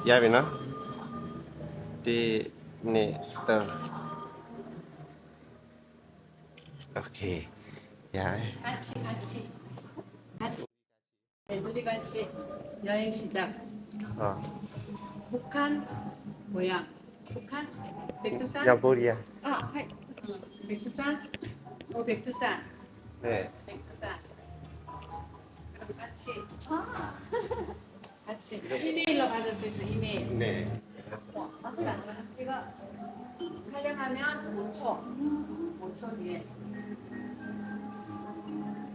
ရပြီနော်ဒီနေ့တော့โอเคရတယ် 같이 네, 둘이 같이 여행 시작. 북한 뭐야? 북한 백두산? ရောက်ကိုရီးယား 아, 하이. 백두산? 백두산. နဲ့ 백두산. 그럼 같이. 같이. 이메일로 받을 수 있어. 이메일. နဲ့ 막상 이거 촬영하면 5초. 5초 뒤에.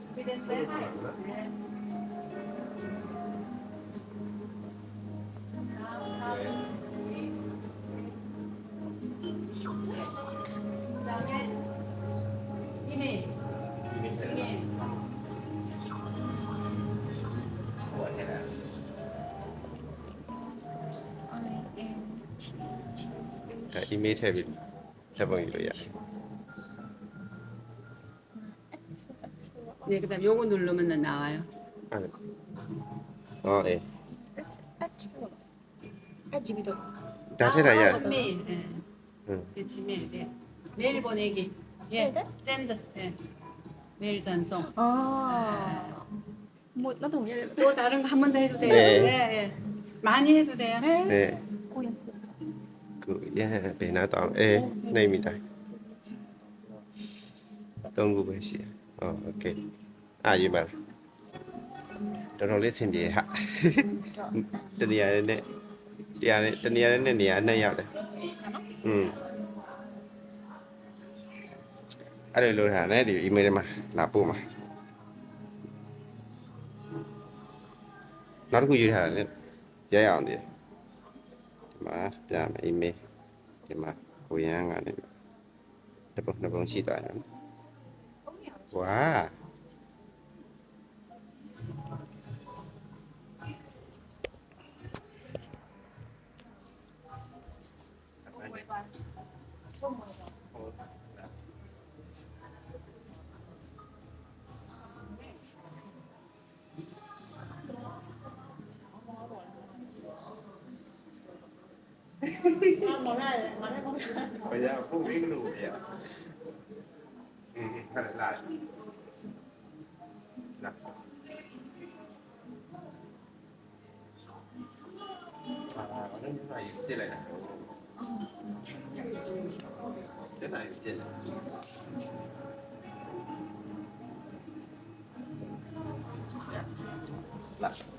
준비됐어요? 네. 그다음에 이메일. 이메일. အီးမေးလ်ထည့်ပြီးလက်ပုံယူလို့ရတယ် 네, 그다음 요거 누르면 나와요. အဲ့ဒါအေး 집이도 ဒါထည့်တာရတယ် 메일. 예. ဟွန်း 제 지메일. 예. 메일 보내기. 예. 샌드. 예. 메일 전송. 뭐 나도 모르겠 또 다른 거 한 번 더 해도 돼요. 네. 예, 예. 많이 해도 돼요. နဲ့ကိုရဟဘယ်နာတော့အေးနေမိတာသုံးခုပဲရှိရโอเคယူပါတော်တော်လေးဆင်ပြေဟာတနေရာနဲ့တရားနဲ့တနေရာနဲ့နေရာအနှံ့ရောက်တယ်အဲ့လိုလုပ်ထားတယ်ဒီ email ထဲမှာလာပို့မှာနောက်တစ်ခုယူထားတယ်ရရအောင်ဒီမှာပြမယ် email ဒီမှာကိုရန်ကနေတစ်ပုံရှိသွားတယ်ဝါဘယ်ရဖို့ဝိကလို့ပြခက်လာအဲ့ဒါယူပြလိုက်တာတက်တိုင်းပြလိုက်လာ